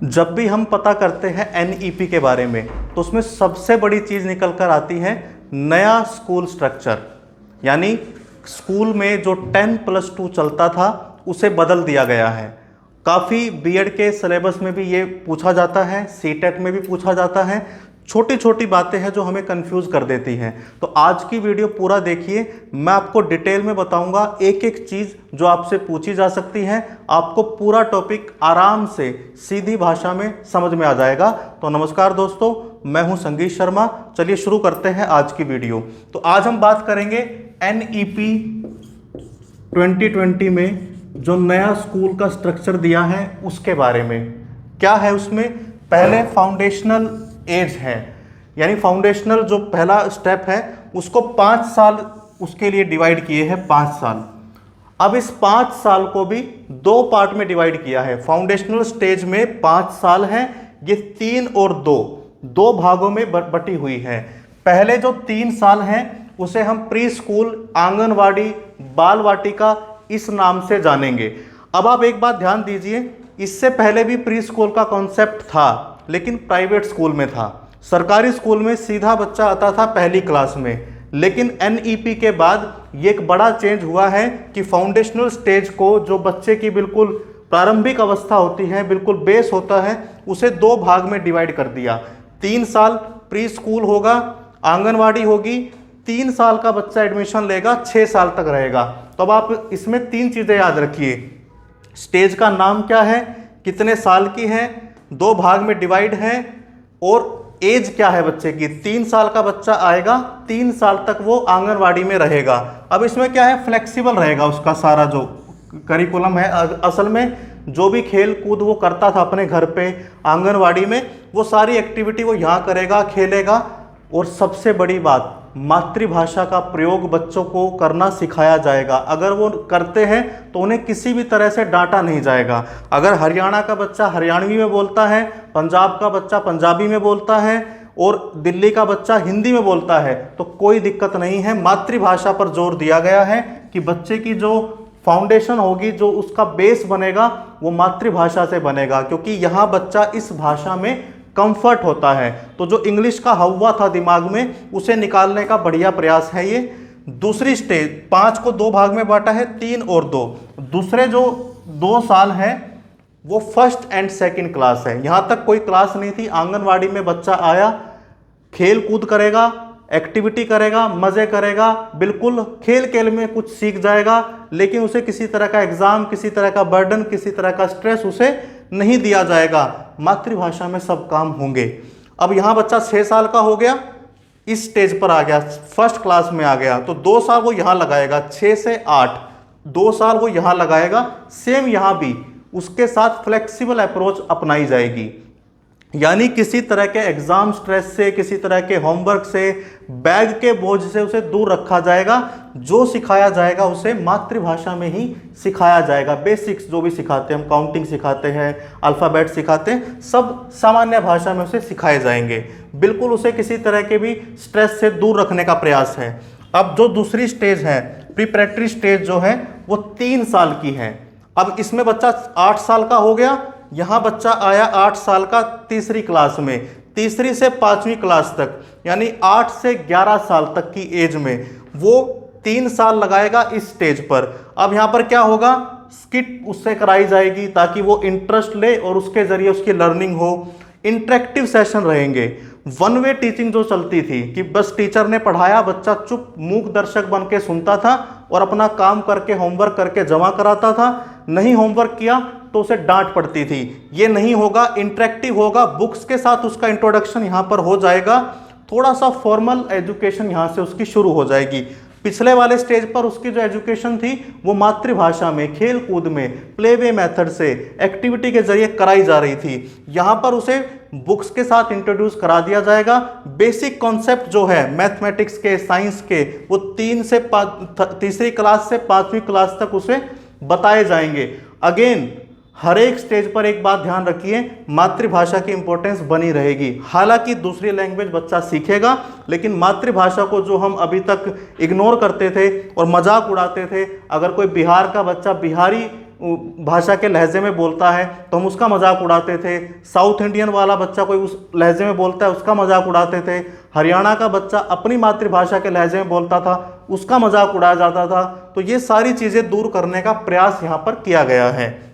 जब भी हम पता करते हैं एनईपी के बारे में तो उसमें सबसे बड़ी चीज़ निकल कर आती है नया स्कूल स्ट्रक्चर। यानी स्कूल में जो 10+2 चलता था उसे बदल दिया गया है। काफ़ी बीएड के सिलेबस में भी ये पूछा जाता है, सीटेट में भी पूछा जाता है। छोटी छोटी बातें हैं जो हमें कंफ्यूज कर देती हैं। तो आज की वीडियो पूरा देखिए, मैं आपको डिटेल में बताऊंगा एक एक चीज़ जो आपसे पूछी जा सकती है। आपको पूरा टॉपिक आराम से सीधी भाषा में समझ में आ जाएगा। तो नमस्कार दोस्तों, मैं हूं संगीत शर्मा। चलिए शुरू करते हैं आज की वीडियो। तो आज हम बात करेंगे एनईपी 2020 में जो नया स्कूल का स्ट्रक्चर दिया है उसके बारे में। क्या है उसमें? पहले फाउंडेशनल एज है, यानी फाउंडेशनल जो पहला स्टेप है उसको 5 साल उसके लिए डिवाइड किए हैं, 5 साल। अब इस 5 साल को भी 2 पार्ट में डिवाइड किया है। फाउंडेशनल स्टेज में 5 साल है, ये 3 और 2 भागों में बटी हुई है। पहले जो 3 साल हैं उसे हम प्री स्कूल, आंगनवाड़ी, बाल वाटिका इस नाम से जानेंगे। अब आप एक बात ध्यान दीजिए, इससे पहले भी प्री स्कूल का कॉन्सेप्ट था लेकिन प्राइवेट स्कूल में था। सरकारी स्कूल में सीधा बच्चा आता था पहली क्लास में। लेकिन एनईपी के बाद ये एक बड़ा चेंज हुआ है कि फाउंडेशनल स्टेज को, जो बच्चे की बिल्कुल प्रारंभिक अवस्था होती है, बिल्कुल बेस होता है, उसे 2 भाग में डिवाइड कर दिया। 3 साल प्री स्कूल होगा, आंगनवाड़ी होगी, 3 साल का बच्चा एडमिशन लेगा, 6 साल तक रहेगा। तो अब आप इसमें 3 चीज़ें याद रखिए। स्टेज का नाम क्या है, कितने साल की है, 2 भाग में डिवाइड है, और एज क्या है बच्चे की। 3 साल का बच्चा आएगा, 3 साल तक वो आंगनवाड़ी में रहेगा। अब इसमें क्या है, फ्लेक्सिबल रहेगा उसका सारा जो करिकुलम है। असल में जो भी खेल कूद वो करता था अपने घर पे आंगनवाड़ी में, वो सारी एक्टिविटी वो यहाँ करेगा, खेलेगा। और सबसे बड़ी बात, मातृभाषा का प्रयोग बच्चों को करना सिखाया जाएगा। अगर वो करते हैं तो उन्हें किसी भी तरह से डांटा नहीं जाएगा। अगर हरियाणा का बच्चा हरियाणवी में बोलता है, पंजाब का बच्चा पंजाबी में बोलता है और दिल्ली का बच्चा हिंदी में बोलता है तो कोई दिक्कत नहीं है। मातृभाषा पर जोर दिया गया है कि बच्चे की जो फाउंडेशन होगी, जो उसका बेस बनेगा, वो मातृभाषा से बनेगा, क्योंकि यहाँ बच्चा इस भाषा में कंफर्ट होता है। तो जो इंग्लिश का हवा था दिमाग में, उसे निकालने का बढ़िया प्रयास है ये। दूसरी स्टेज 5 को 2 भाग में बांटा है, 3 और 2। दूसरे जो 2 साल है वो फर्स्ट एंड सेकंड क्लास है। यहाँ तक कोई क्लास नहीं थी। आंगनवाड़ी में बच्चा आया, खेल कूद करेगा, एक्टिविटी करेगा, मज़े करेगा, बिल्कुल खेल में कुछ सीख जाएगा। लेकिन उसे किसी तरह का एग्ज़ाम, किसी तरह का बर्डन, किसी तरह का स्ट्रेस उसे नहीं दिया जाएगा। मातृभाषा में सब काम होंगे। अब यहाँ बच्चा 6 साल का हो गया, इस स्टेज पर आ गया, फर्स्ट क्लास में आ गया, तो 2 साल वो यहाँ लगाएगा, 6 से 8, 2 साल वो यहाँ लगाएगा। सेम यहाँ भी उसके साथ फ्लेक्सिबल अप्रोच अपनाई जाएगी। यानी किसी तरह के एग्जाम स्ट्रेस से, किसी तरह के होमवर्क से, बैग के बोझ से उसे दूर रखा जाएगा। जो सिखाया जाएगा उसे मातृभाषा में ही सिखाया जाएगा। बेसिक्स जो भी सिखाते हैं, हम काउंटिंग सिखाते हैं, अल्फ़ाबेट सिखाते हैं, सब सामान्य भाषा में उसे सिखाए जाएंगे। बिल्कुल उसे किसी तरह के भी स्ट्रेस से दूर रखने का प्रयास है। अब जो दूसरी स्टेज है, प्रिपरेटरी स्टेज जो है, वो 3 साल की है। अब इसमें बच्चा 8 साल का हो गया। यहाँ बच्चा आया 8 साल का तीसरी क्लास में, तीसरी से 5वीं क्लास तक, यानी 8 से 11 साल तक की एज में वो 3 साल लगाएगा इस स्टेज पर। अब यहाँ पर क्या होगा, स्किट उससे कराई जाएगी ताकि वो इंटरेस्ट ले और उसके जरिए उसकी लर्निंग हो। इंटरेक्टिव सेशन रहेंगे। 1 वे टीचिंग जो चलती थी कि बस टीचर ने पढ़ाया, बच्चा चुप मूक दर्शक बन के सुनता था और अपना काम करके, होमवर्क करके जमा कराता था। नहीं होमवर्क किया तो उसे डांट पड़ती थी। ये नहीं होगा, इंटरेक्टिव होगा। बुक्स के साथ उसका इंट्रोडक्शन यहाँ पर हो जाएगा। थोड़ा सा फॉर्मल एजुकेशन यहाँ से उसकी शुरू हो जाएगी। पिछले वाले स्टेज पर उसकी जो एजुकेशन थी वो मातृभाषा में, खेल कूद में, प्ले वे मेथड से, एक्टिविटी के जरिए कराई जा रही थी। यहाँ पर उसे बुक्स के साथ इंट्रोड्यूस करा दिया जाएगा। बेसिक कॉन्सेप्ट जो है मैथमेटिक्स के, साइंस के, वो तीसरी क्लास से 5वीं क्लास तक उसे बताए जाएंगे। अगेन हर एक स्टेज पर एक बात ध्यान रखिए, मातृभाषा की इंपॉर्टेंस बनी रहेगी। हालांकि दूसरी लैंग्वेज बच्चा सीखेगा, लेकिन मातृभाषा को जो हम अभी तक इग्नोर करते थे और मजाक उड़ाते थे, अगर कोई बिहार का बच्चा बिहारी भाषा के लहजे में बोलता है तो हम उसका मजाक उड़ाते थे। साउथ इंडियन वाला बच्चा कोई उस लहजे में बोलता है उसका मजाक उड़ाते थे। हरियाणा का बच्चा अपनी मातृभाषा के लहजे में बोलता था उसका मजाक उड़ाया जाता था। तो ये सारी चीज़ें दूर करने का प्रयास यहाँ पर किया गया है।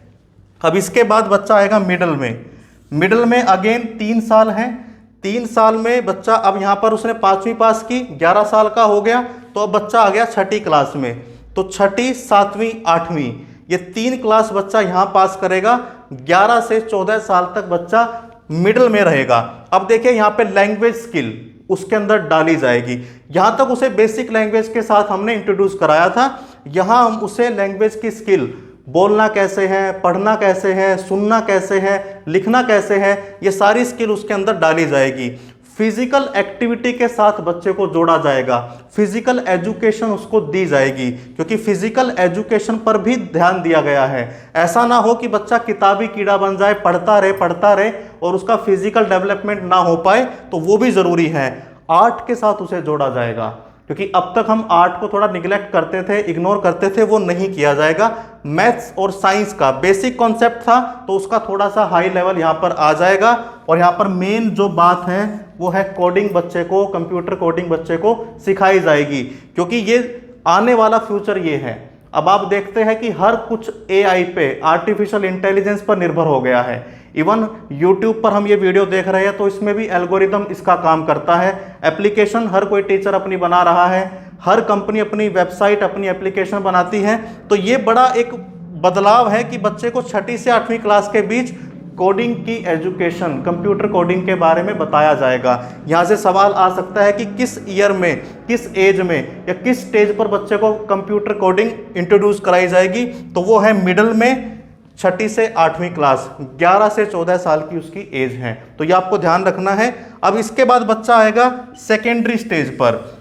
अब इसके बाद बच्चा आएगा मिडिल में। मिडिल में अगेन 3 साल है। 3 साल में बच्चा, अब यहाँ पर उसने 5वीं पास की, 11 साल का हो गया, तो अब बच्चा आ गया 6ठी क्लास में। तो 6ठी, 7वीं, 8वीं, ये 3 क्लास बच्चा यहाँ पास करेगा। 11 से 14 साल तक बच्चा मिडिल में रहेगा। अब देखिए यहाँ पे लैंग्वेज स्किल उसके अंदर डाली जाएगी। यहाँ तक उसे बेसिक लैंग्वेज के साथ हमने इंट्रोड्यूस कराया था, यहाँ हम उसे लैंग्वेज की स्किल, बोलना कैसे है, पढ़ना कैसे है, सुनना कैसे है, लिखना कैसे है, ये सारी स्किल उसके अंदर डाली जाएगी। फिजिकल एक्टिविटी के साथ बच्चे को जोड़ा जाएगा, फिजिकल एजुकेशन उसको दी जाएगी, क्योंकि फिजिकल एजुकेशन पर भी ध्यान दिया गया है। ऐसा ना हो कि बच्चा किताबी कीड़ा बन जाए, पढ़ता रहे और उसका फिजिकल डेवलपमेंट ना हो पाए, तो वो भी जरूरी है। आर्ट के साथ उसे जोड़ा जाएगा, क्योंकि अब तक हम आर्ट को थोड़ा निगलेक्ट करते थे, इग्नोर करते थे, वो नहीं किया जाएगा। मैथ्स और साइंस का बेसिक कॉन्सेप्ट था तो उसका थोड़ा सा हाई लेवल यहाँ पर आ जाएगा। और यहाँ पर मेन जो बात है वो है कोडिंग, बच्चे को कंप्यूटर कोडिंग बच्चे को सिखाई जाएगी, क्योंकि ये आने वाला फ्यूचर ये है। अब आप देखते हैं कि हर कुछ AI पे, आर्टिफिशियल इंटेलिजेंस पर निर्भर हो गया है। इवन YouTube पर हम ये वीडियो देख रहे हैं तो इसमें भी एल्गोरिदम इसका काम करता है। एप्लीकेशन हर कोई टीचर अपनी बना रहा है, हर कंपनी अपनी वेबसाइट, अपनी एप्लीकेशन बनाती है। तो ये बड़ा एक बदलाव है कि बच्चे को 6ठी से 8वीं क्लास के बीच कोडिंग की एजुकेशन, कंप्यूटर कोडिंग के बारे में बताया जाएगा। यहाँ से सवाल आ सकता है कि किस ईयर में, किस एज में या किस स्टेज पर बच्चे को कंप्यूटर कोडिंग इंट्रोड्यूस कराई जाएगी, तो वो है मिडिल में, 6ठी से 8वीं क्लास, 11 से 14 साल की उसकी एज है। तो ये आपको ध्यान रखना है। अब इसके बाद बच्चा आएगा सेकेंडरी स्टेज पर,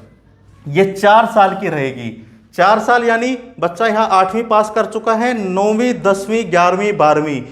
ये 4 साल की रहेगी। 4 साल यानी बच्चा यहाँ 8वीं पास कर चुका है, 9वीं, 10वीं, 11वीं, 12वीं,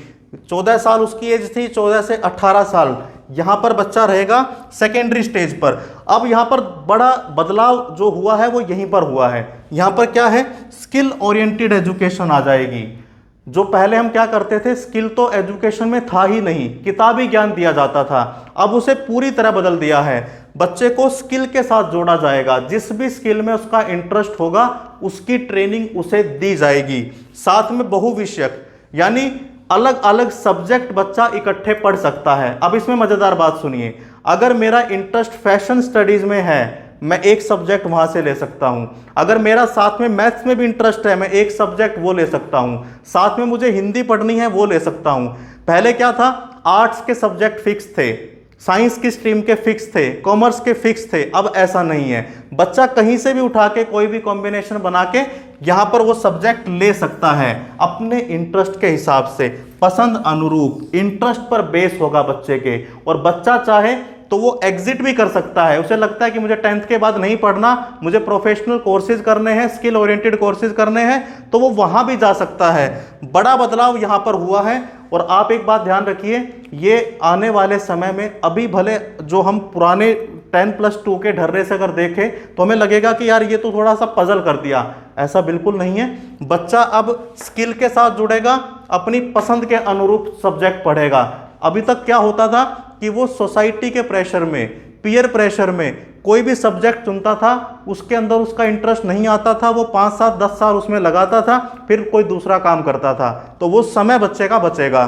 14 साल उसकी एज थी, 14 से 18 साल यहाँ पर बच्चा रहेगा सेकेंडरी स्टेज पर। अब यहाँ पर बड़ा बदलाव जो हुआ है वो यहीं पर हुआ है। यहाँ पर क्या है, स्किल ओरिएंटेड एजुकेशन आ जाएगी। जो पहले हम क्या करते थे, स्किल तो एजुकेशन में था ही नहीं, किताबी ज्ञान दिया जाता था, अब उसे पूरी तरह बदल दिया है। बच्चे को स्किल के साथ जोड़ा जाएगा, जिस भी स्किल में उसका इंटरेस्ट होगा उसकी ट्रेनिंग उसे दी जाएगी। साथ में बहुविषयक यानी अलग अलग सब्जेक्ट बच्चा इकट्ठे पढ़ सकता है। अब इसमें मजेदार बात सुनिए, अगर मेरा इंटरेस्ट फैशन स्टडीज में है, मैं एक सब्जेक्ट वहां से ले सकता हूं। अगर मेरा साथ में मैथ्स में भी इंटरेस्ट है, मैं एक सब्जेक्ट वो ले सकता हूं। साथ में मुझे हिंदी पढ़नी है, वो ले सकता हूं। पहले क्या था, आर्ट्स के सब्जेक्ट फिक्स थे, साइंस की स्ट्रीम के फिक्स थे, कॉमर्स के फिक्स थे। अब ऐसा नहीं है, बच्चा कहीं से भी उठा के कोई भी कॉम्बिनेशन बना के यहां पर वो सब्जेक्ट ले सकता है अपने इंटरेस्ट के हिसाब से, पसंद अनुरूप। इंटरेस्ट पर बेस होगा बच्चे के, और बच्चा चाहे तो वो एग्जिट भी कर सकता है। उसे लगता है कि मुझे 10th के बाद नहीं पढ़ना, मुझे प्रोफेशनल कोर्सेज करने हैं, स्किल ओरिएंटेड कोर्सेज करने हैं, तो वो वहां भी जा सकता है। बड़ा बदलाव यहां पर हुआ है। और आप एक बात ध्यान रखिए, ये आने वाले समय में, अभी भले जो हम पुराने 10+2 के ढर्रे से अगर देखें तो हमें लगेगा कि यार ये तो थोड़ा सा पजल कर दिया, ऐसा बिल्कुल नहीं है। बच्चा अब स्किल के साथ जुड़ेगा, अपनी पसंद के अनुरूप सब्जेक्ट पढ़ेगा। अभी तक क्या होता था कि वो सोसाइटी के प्रेशर में, पीयर प्रेशर में कोई भी सब्जेक्ट चुनता था, उसके अंदर उसका इंटरेस्ट नहीं आता था, वो 5 साल 10 साल उसमें लगाता था, फिर कोई दूसरा काम करता था, तो वो समय बच्चे का बचेगा।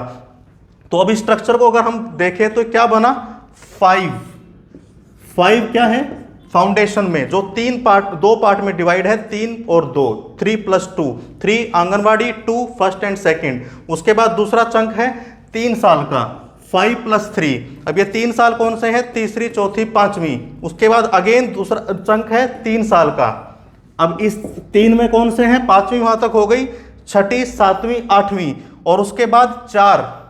तो अब स्ट्रक्चर को अगर हम देखें तो क्या बना, 5 क्या है, फाउंडेशन में जो 2 पार्ट में डिवाइड है, 3 और 2, 3+2, 3 आंगनवाड़ी, 2 फर्स्ट एंड सेकंड। उसके बाद दूसरा चंक है 3 साल का, 5+3। अब ये 3 साल कौन से हैं, तीसरी, चौथी, 5वीं। उसके बाद अगेन दूसरा चंक है 3 साल का। अब इस 3 में कौन से हैं, 5वीं वहां तक हो गई, 6ठी, 7वीं, 8वीं, और उसके बाद 4,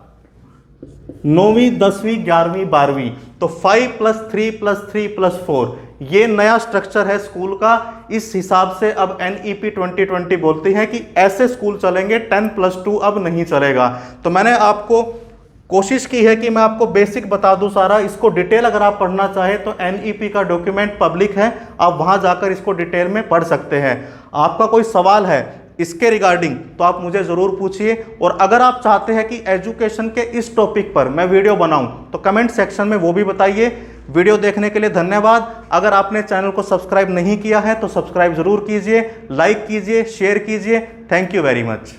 9वीं, 10वीं, 11वीं, 12वीं। तो 5+3+3+4 ये नया स्ट्रक्चर है स्कूल का। इस हिसाब से अब NEP 2020 बोलती है कि ऐसे स्कूल चलेंगे, 10+2 अब नहीं चलेगा। तो मैंने आपको कोशिश की है कि मैं आपको बेसिक बता दूं सारा। इसको डिटेल अगर आप पढ़ना चाहें तो NEP का डॉक्यूमेंट पब्लिक है, आप वहां जाकर इसको डिटेल में पढ़ सकते हैं। आपका कोई सवाल है इसके रिगार्डिंग तो आप मुझे ज़रूर पूछिए। और अगर आप चाहते हैं कि एजुकेशन के इस टॉपिक पर मैं वीडियो बनाऊं तो कमेंट सेक्शन में वो भी बताइए। वीडियो देखने के लिए धन्यवाद। अगर आपने चैनल को सब्सक्राइब नहीं किया है तो सब्सक्राइब जरूर कीजिए, लाइक कीजिए, शेयर कीजिए। Thank you very much.